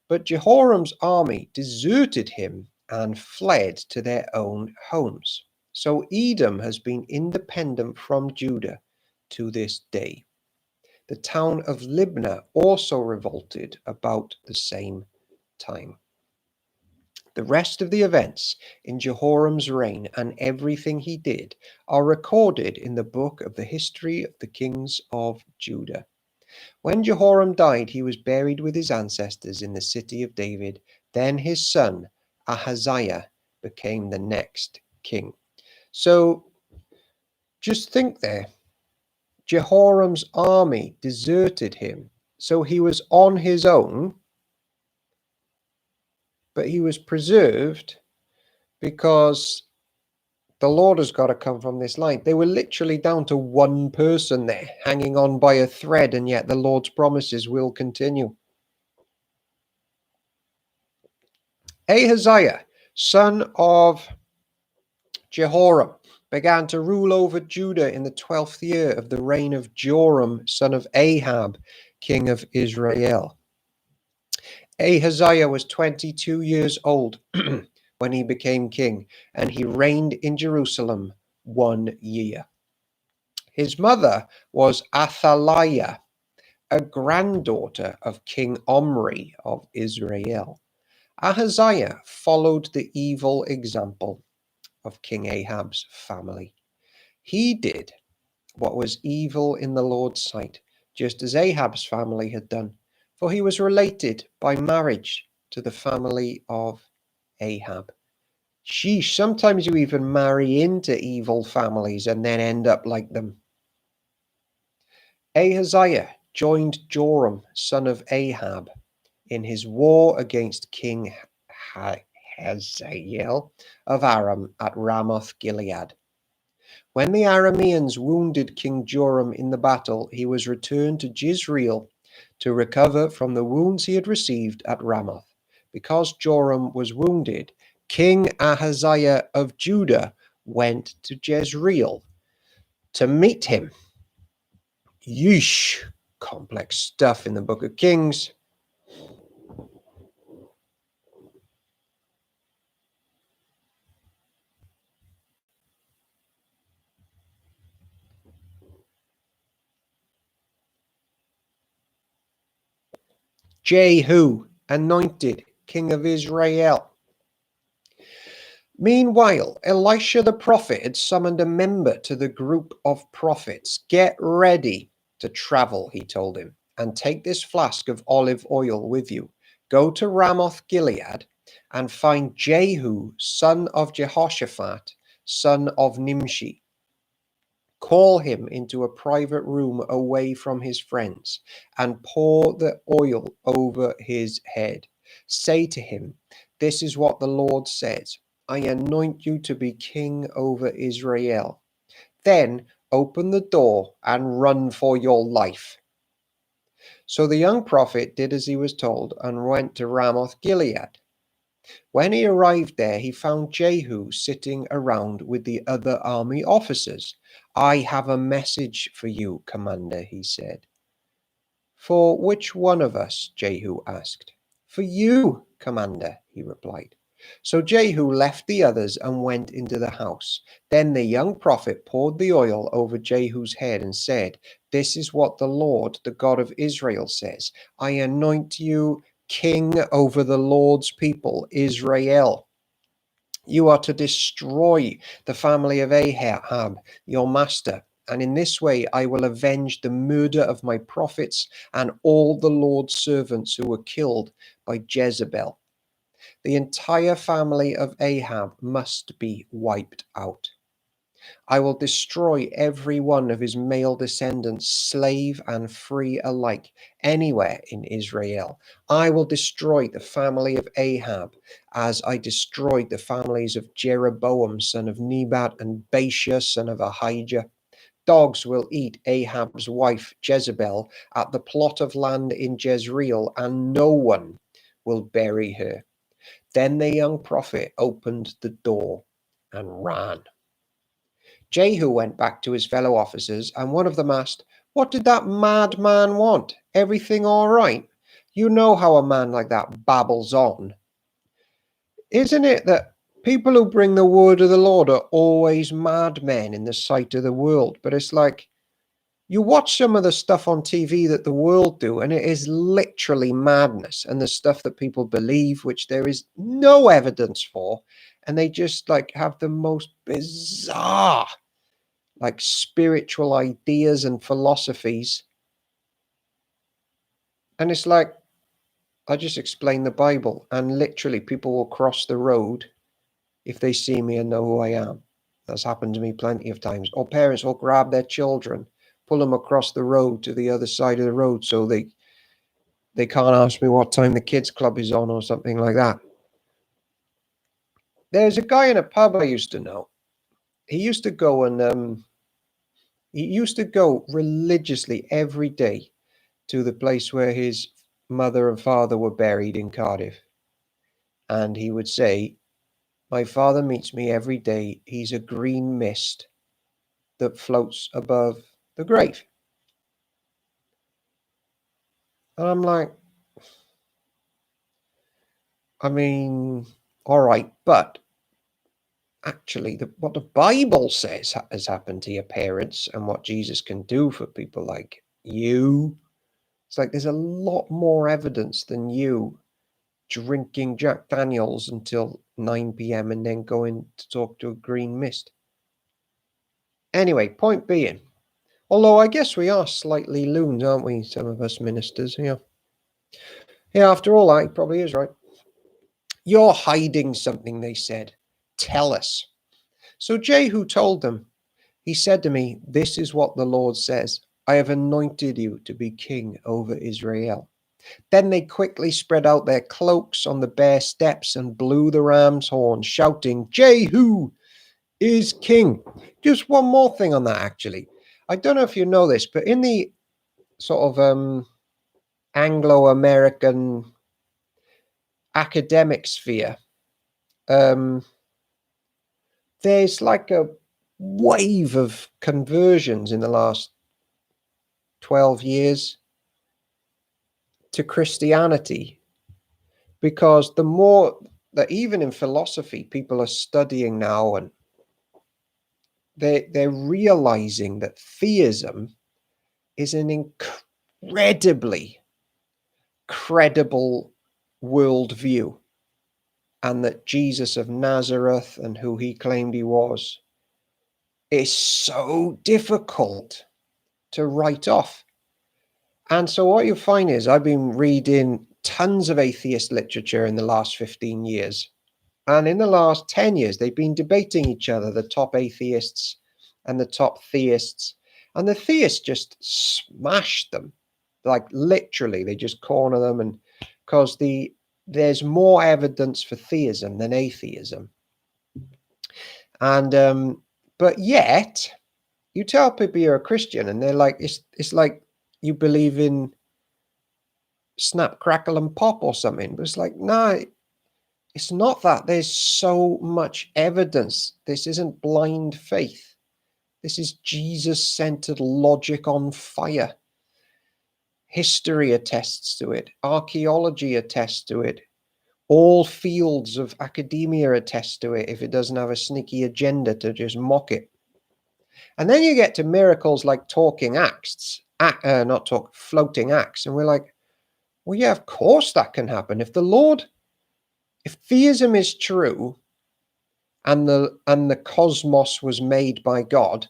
But Jehoram's army deserted him and fled to their own homes. So Edom has been independent from Judah to this day. The town of Libnah also revolted about the same time. The rest of the events in Jehoram's reign and everything he did are recorded in the book of the history of the kings of Judah. When Jehoram died, he was buried with his ancestors in the city of David. Then his son Ahaziah became the next king. So just think there, Jehoram's army deserted him. So he was on his own, but he was preserved because the Lord has got to come from this line. They were literally down to one person there, hanging on by a thread, and yet the Lord's promises will continue. Ahaziah, son of Jehoram, began to rule over Judah in the 12th year of the reign of Joram, son of Ahab, king of Israel. Ahaziah was 22 years old when he became king, and he reigned in Jerusalem 1 year. His mother was Athaliah, a granddaughter of King Omri of Israel. Ahaziah followed the evil example of King Ahab's family. He did what was evil in the Lord's sight, just as Ahab's family had done, for he was related by marriage to the family of Ahab. Sheesh, sometimes you even marry into evil families and then end up like them. Ahaziah joined Joram, son of Ahab, in his war against King Hazael of Aram at Ramoth Gilead. When the Arameans wounded King Joram in the battle, he was returned to Jezreel to recover from the wounds he had received at Ramoth. Because Joram was wounded, King Ahaziah of Judah went to Jezreel to meet him. Yeesh, complex stuff in the Book of Kings. Jehu, anointed king of Israel. Meanwhile, Elisha the prophet had summoned a member to the group of prophets. Get ready to travel, he told him, and take this flask of olive oil with you. Go to Ramoth Gilead and find Jehu, son of Jehoshaphat, son of Nimshi. Call him into a private room away from his friends and pour the oil over his head. Say to him, this is what the Lord says. I anoint you to be king over Israel. Then open the door and run for your life. So the young prophet did as he was told and went to Ramoth Gilead. When he arrived there, he found Jehu sitting around with the other army officers. I have a message for you, commander, he said. For which one of us? Jehu asked. For you, commander, he replied. So Jehu left the others and went into the house. Then the young prophet poured the oil over Jehu's head and said, this is what the Lord, the God of Israel, says. I anoint you king over the Lord's people, Israel. You are to destroy the family of Ahab, your master, and in this way I will avenge the murder of my prophets and all the Lord's servants who were killed by Jezebel. The entire family of Ahab must be wiped out. I will destroy every one of his male descendants, slave and free alike, anywhere in Israel. I will destroy the family of Ahab, as I destroyed the families of Jeroboam, son of Nebat, and Baasha, son of Ahijah. Dogs will eat Ahab's wife Jezebel at the plot of land in Jezreel, and no one will bury her. Then the young prophet opened the door and ran. Jehu went back to his fellow officers, and one of them asked, "What did that madman want? Everything all right? You know how a man like that babbles on. Isn't it that people who bring the word of the Lord are always madmen in the sight of the world?" But it's like, you watch some of the stuff on TV that the world do, and it is literally madness, and the stuff that people believe, which there is no evidence for, and they just like have the most bizarre like spiritual ideas and philosophies. And it's like, I just explain the Bible, and literally people will cross the road if they see me and know who I am. That's happened to me plenty of times. Or parents will grab their children, pull them across the road to the other side of the road so they can't ask me what time the kids club is on or something like that. There's a guy in a pub I used to know. He used to go religiously every day to the place where his mother and father were buried in Cardiff. And he would say, "My father meets me every day. He's a green mist that floats above the grave." And I'm like, I mean, all right, but actually, what the Bible says has happened to your parents and what Jesus can do for people like you. It's like there's a lot more evidence than you drinking Jack Daniels until 9 p.m. and then going to talk to a green mist. Anyway, point being, although I guess we are slightly loons, aren't we, some of us ministers? Yeah. Yeah, after all that, he probably is right. "You're hiding something," they said. "Tell us." So Jehu told them. He said to me, "This is what the Lord says. I have anointed you to be king over Israel." Then they quickly spread out their cloaks on the bare steps and blew the ram's horn, shouting, "Jehu is king." Just one more thing on that, actually. I don't know if you know this, but in the sort of Anglo-American academic sphere, there's like a wave of conversions in the last 12 years to Christianity, because the more that even in philosophy people are studying now, and they're realizing that theism is an incredibly credible worldview, and that Jesus of Nazareth and who he claimed he was is so difficult to write off. And so what you find is, I've been reading tons of atheist literature in the last 15 years. And in the last 10 years, they've been debating each other, the top atheists and the top theists. And the theists just smashed them. Like literally, they just corner them, and because there's more evidence for theism than atheism. And but yet you tell people you're a Christian and they're like, it's like you believe in snap, crackle, and pop or something. But it's like, no, it's not that. There's so much evidence. This isn't blind faith. This is Jesus-centered logic on fire. History attests to it. Archaeology attests to it. All fields of academia attest to it if it doesn't have a sneaky agenda to just mock it. And then you get to miracles like talking axe, floating axe. And we're like, well, yeah, of course that can happen. If theism is true and the cosmos was made by God,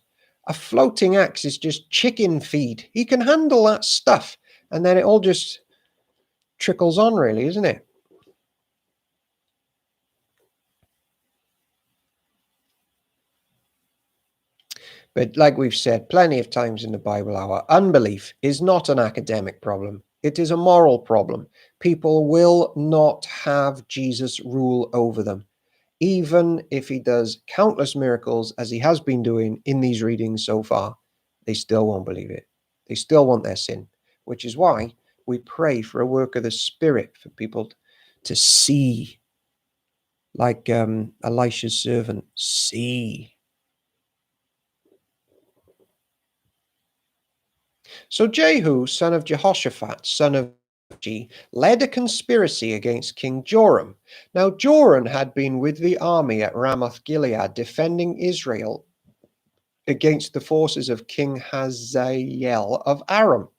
a floating axe is just chicken feed. He can handle that stuff. And then it all just trickles on, really, isn't it? But like we've said plenty of times in the Bible, our unbelief is not an academic problem. It is a moral problem. People will not have Jesus rule over them. Even if he does countless miracles, as he has been doing in these readings so far, they still won't believe it. They still want their sin, which is why we pray for a work of the Spirit for people to see, like Elisha's servant, see. So Jehu, son of Jehoshaphat, son of G, led a conspiracy against King Joram. Now Joram had been with the army at Ramoth Gilead, defending Israel against the forces of King Hazael of Aram.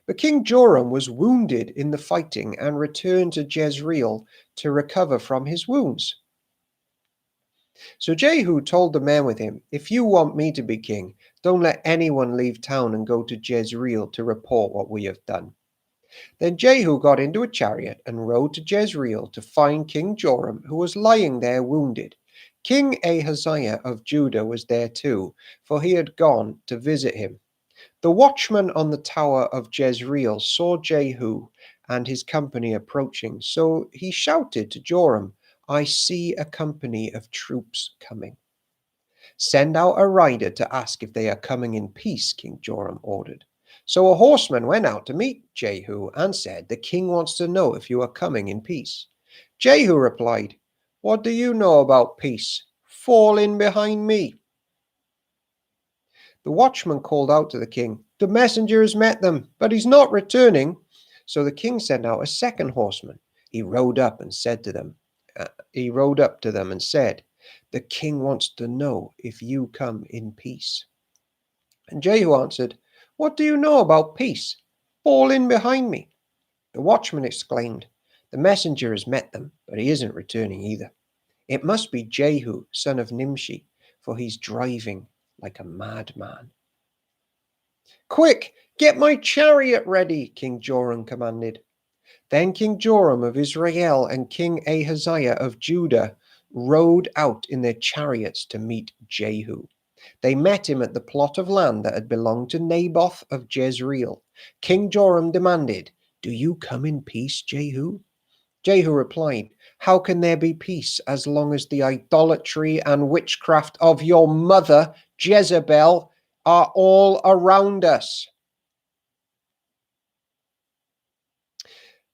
But King Joram was wounded in the fighting and returned to Jezreel to recover from his wounds. So Jehu told the men with him, "If you want me to be king, don't let anyone leave town and go to Jezreel to report what we have done." Then Jehu got into a chariot and rode to Jezreel to find King Joram, who was lying there wounded. King Ahaziah of Judah was there too, for he had gone to visit him. The watchman on the tower of Jezreel saw Jehu and his company approaching, so he shouted to Joram, "I see a company of troops coming." "Send out a rider to ask if they are coming in peace," King Joram ordered. So a horseman went out to meet Jehu and said, "The king wants to know if you are coming in peace." Jehu replied, "What do you know about peace? Fall in behind me." The watchman called out to the king, "The messenger has met them, but he's not returning." So the king sent out a second horseman. He rode up to them and said, "The king wants to know if you come in peace." And Jehu answered, "What do you know about peace? Fall in behind me." The watchman exclaimed, "The messenger has met them, but he isn't returning either. It must be Jehu, son of Nimshi, for he's driving like a madman." "Quick, get my chariot ready," King Joram commanded. Then King Joram of Israel and King Ahaziah of Judah rode out in their chariots to meet Jehu. They met him at the plot of land that had belonged to Naboth of Jezreel. King Joram demanded, "Do you come in peace, Jehu?" Jehu replied, "How can there be peace as long as the idolatry and witchcraft of your mother, Jezebel, are all around us?"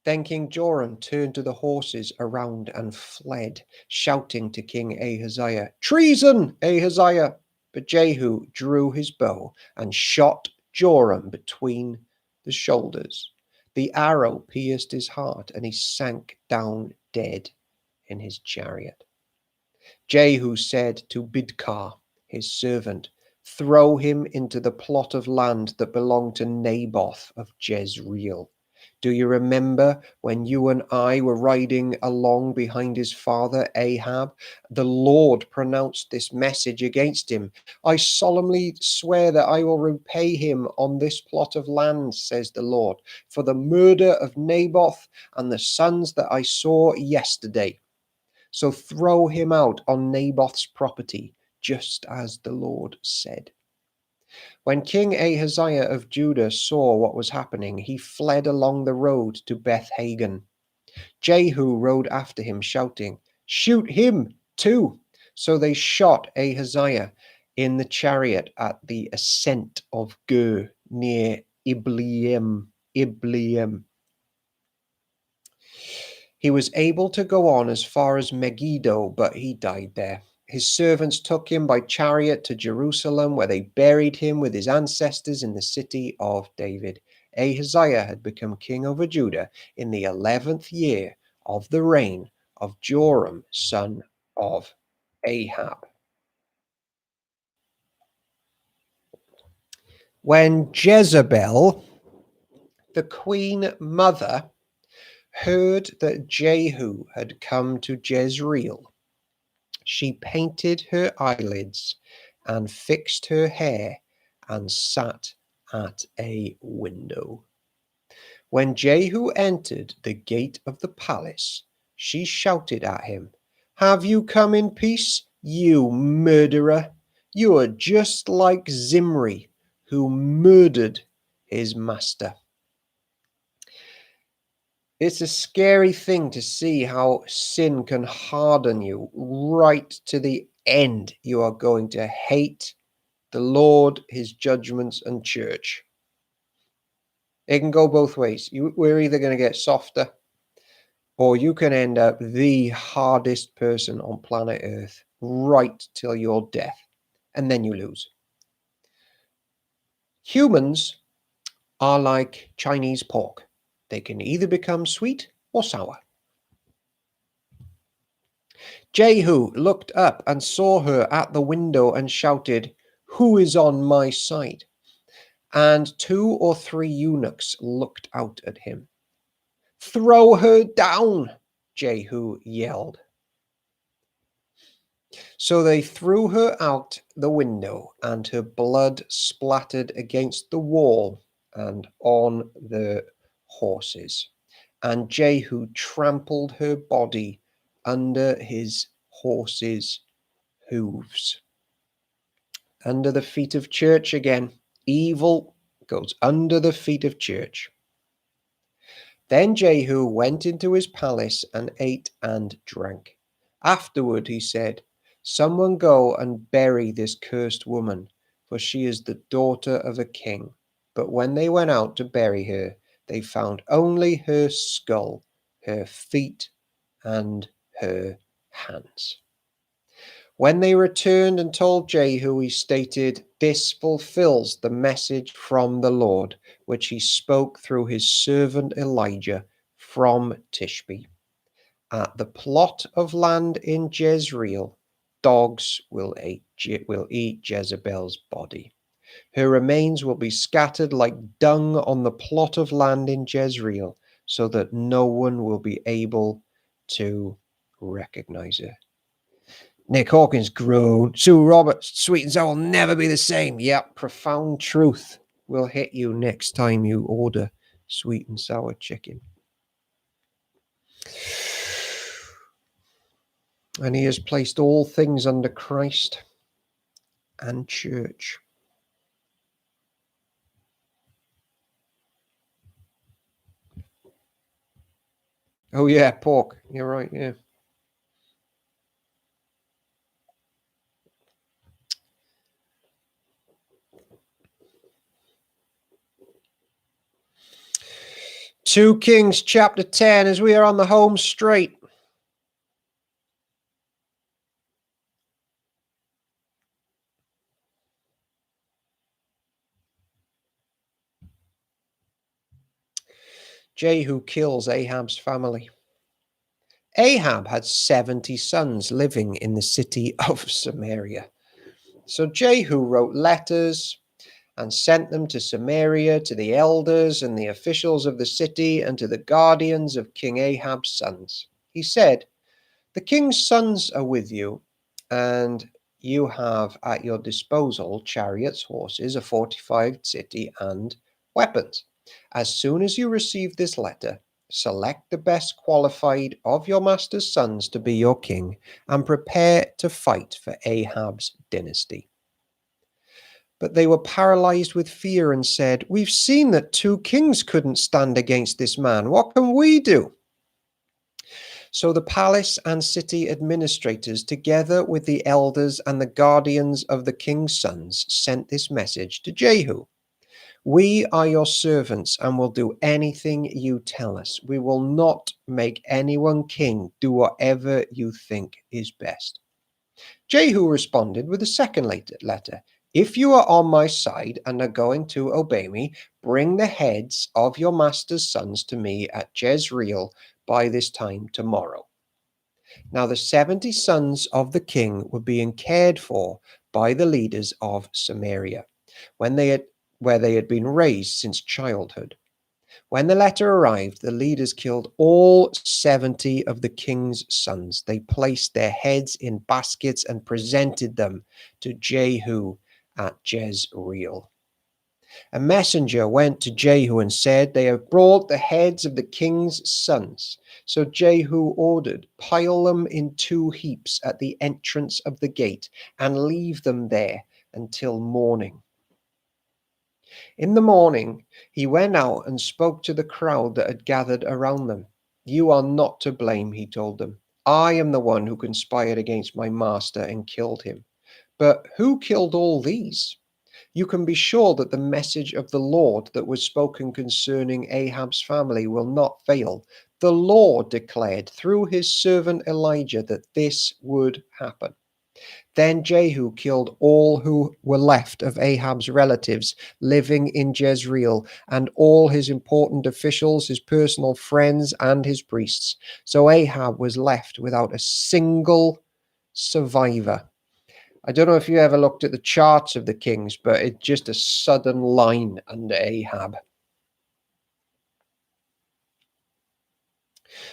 Then King Joram turned to the horses around and fled, shouting to King Ahaziah, "Treason, Ahaziah!" But Jehu drew his bow and shot Joram between the shoulders. The arrow pierced his heart, and he sank down dead in his chariot. Jehu said to Bidkar, his servant, "Throw him into the plot of land that belonged to Naboth of Jezreel. Do you remember when you and I were riding along behind his father Ahab? The Lord pronounced this message against him. 'I solemnly swear that I will repay him on this plot of land, says the Lord, for the murder of Naboth and the sons that I saw yesterday.' So throw him out on Naboth's property, just as the Lord said." When King Ahaziah of Judah saw what was happening, he fled along the road to Beth Hagan. Jehu rode after him, shouting, "Shoot him too!" So they shot Ahaziah in the chariot at the ascent of Gur near Ibleam. He was able to go on as far as Megiddo, but he died there. His servants took him by chariot to Jerusalem, where they buried him with his ancestors in the city of David. Ahaziah had become king over Judah in the 11th year of the reign of Joram, son of Ahab. When Jezebel, the queen mother, heard that Jehu had come to Jezreel, she painted her eyelids and fixed her hair and sat at a window. When Jehu entered the gate of the palace, she shouted at him, "Have you come in peace, you murderer? You are just like Zimri, who murdered his master. It's a scary thing to see how sin can harden you right to the end. You are going to hate the Lord, his judgments, and church. It can go both ways. We're either going to get softer, or you can end up the hardest person on planet Earth right till your death, and then you lose. Humans are like Chinese pork. They can either become sweet or sour. Jehu looked up and saw her at the window and shouted, "Who is on my side?" And 2 or 3 eunuchs looked out at him. "Throw her down," Jehu yelled. So they threw her out the window, and her blood splattered against the wall and on the horses. And Jehu trampled her body under his horses' hooves. Under the feet of church again. Evil goes under the feet of church. Then Jehu went into his palace and ate and drank. Afterward he said, "Someone go and bury this cursed woman, for she is the daughter of a king." But when they went out to bury her, they found only her skull, her feet, and her hands. When they returned and told Jehu, he stated, "This fulfills the message from the Lord, which he spoke through his servant Elijah from Tishbe. At the plot of land in Jezreel, dogs will eat Jezebel's body. Her remains will be scattered like dung on the plot of land in Jezreel, so that no one will be able to recognize her." Nick Hawkins groaned. Sue Roberts, sweet and sour will never be the same. Yep, profound truth will hit you next time you order sweet and sour chicken. And he has placed all things under Christ and church. Oh yeah, pork. You're right, yeah. Two Kings chapter 10, as we are on the home straight. Jehu kills Ahab's family. Ahab had 70 sons living in the city of Samaria. So Jehu wrote letters and sent them to Samaria, to the elders and the officials of the city, and to the guardians of King Ahab's sons. He said, "The king's sons are with you, and you have at your disposal chariots, horses, a fortified city, and weapons. As soon as you receive this letter, select the best qualified of your master's sons to be your king, and prepare to fight for Ahab's dynasty." But they were paralyzed with fear and said, "We've seen that 2 kings couldn't stand against this man. What can we do?" So the palace and city administrators, together with the elders and the guardians of the king's sons, sent this message to Jehu. "We are your servants and will do anything you tell us. We will not make anyone king. Do whatever you think is best." Jehu responded with a second letter. "If you are on my side and are going to obey me, bring the heads of your master's sons to me at Jezreel by this time tomorrow." Now the 70 sons of the king were being cared for by the leaders of Samaria, where they had been raised since childhood. When the letter arrived, the leaders killed all 70 of the king's sons. They placed their heads in baskets and presented them to Jehu at Jezreel. A messenger went to Jehu and said, "They have brought the heads of the king's sons." So Jehu ordered, "Pile them in 2 heaps at the entrance of the gate and leave them there until morning." In the morning, he went out and spoke to the crowd that had gathered around them. "You are not to blame," he told them. "I am the one who conspired against my master and killed him. But who killed all these? You can be sure that the message of the Lord that was spoken concerning Ahab's family will not fail. The Lord declared through his servant Elijah that this would happen." Then Jehu killed all who were left of Ahab's relatives living in Jezreel, and all his important officials, his personal friends, and his priests. So Ahab was left without a single survivor. I don't know if you ever looked at the charts of the kings, but it's just a sudden line under Ahab.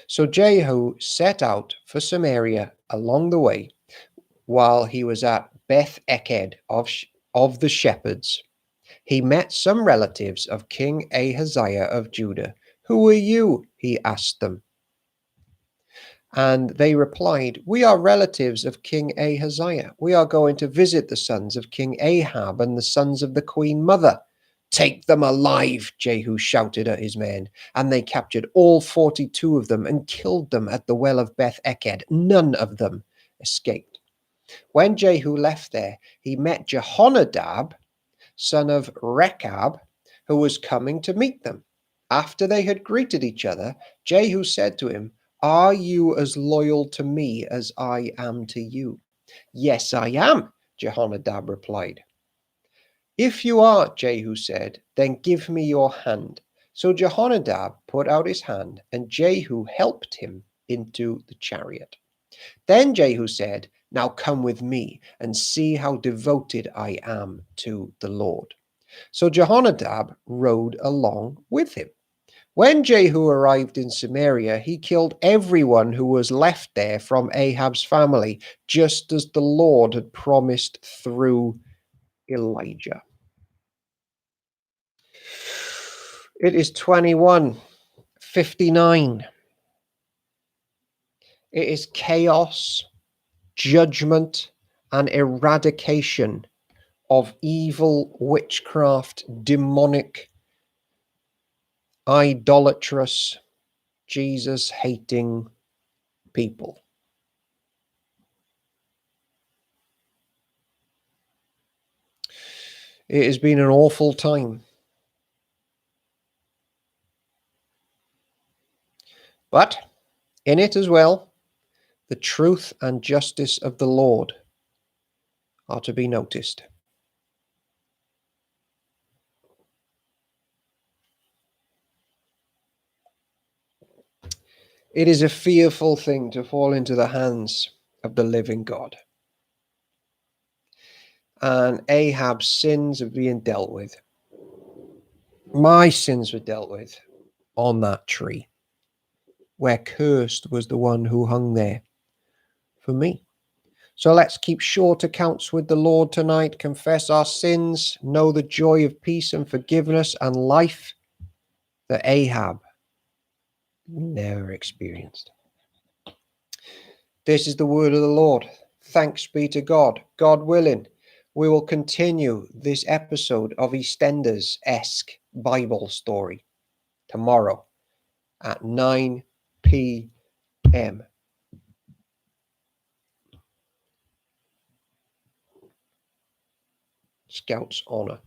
So Jehu set out for Samaria along the way, while he was at Beth Eked of the shepherds. He met some relatives of King Ahaziah of Judah. "Who are you?" he asked them. And they replied, "We are relatives of King Ahaziah. We are going to visit the sons of King Ahab and the sons of the queen mother." "Take them alive," Jehu shouted at his men, and they captured all 42 of them and killed them at the well of Beth Eked. None of them escaped. When Jehu left there, he met Jehonadab, son of Rechab, who was coming to meet them. After they had greeted each other, Jehu said to him, "Are you as loyal to me as I am to you?" "Yes, I am," Jehonadab replied. "If you are," Jehu said, "then give me your hand." So Jehonadab put out his hand, and Jehu helped him into the chariot. Then Jehu said, "Now come with me and see how devoted I am to the Lord." So Jehonadab rode along with him. When Jehu arrived in Samaria, he killed everyone who was left there from Ahab's family, just as the Lord had promised through Elijah. It is 21:59. It is chaos, judgment, and eradication of evil, witchcraft, demonic, idolatrous, Jesus-hating people. It has been an awful time. But in it as well, the truth and justice of the Lord are to be noticed. It is a fearful thing to fall into the hands of the living God. And Ahab's sins are being dealt with. My sins were dealt with on that tree, where cursed was the one who hung there for me. So let's keep short accounts with the Lord tonight, confess our sins, know the joy of peace and forgiveness and life that Ahab never experienced. This is the word of the Lord. Thanks be to God. God willing, we will continue this episode of EastEnders-esque Bible story tomorrow at 9 p.m. Scouts Honor.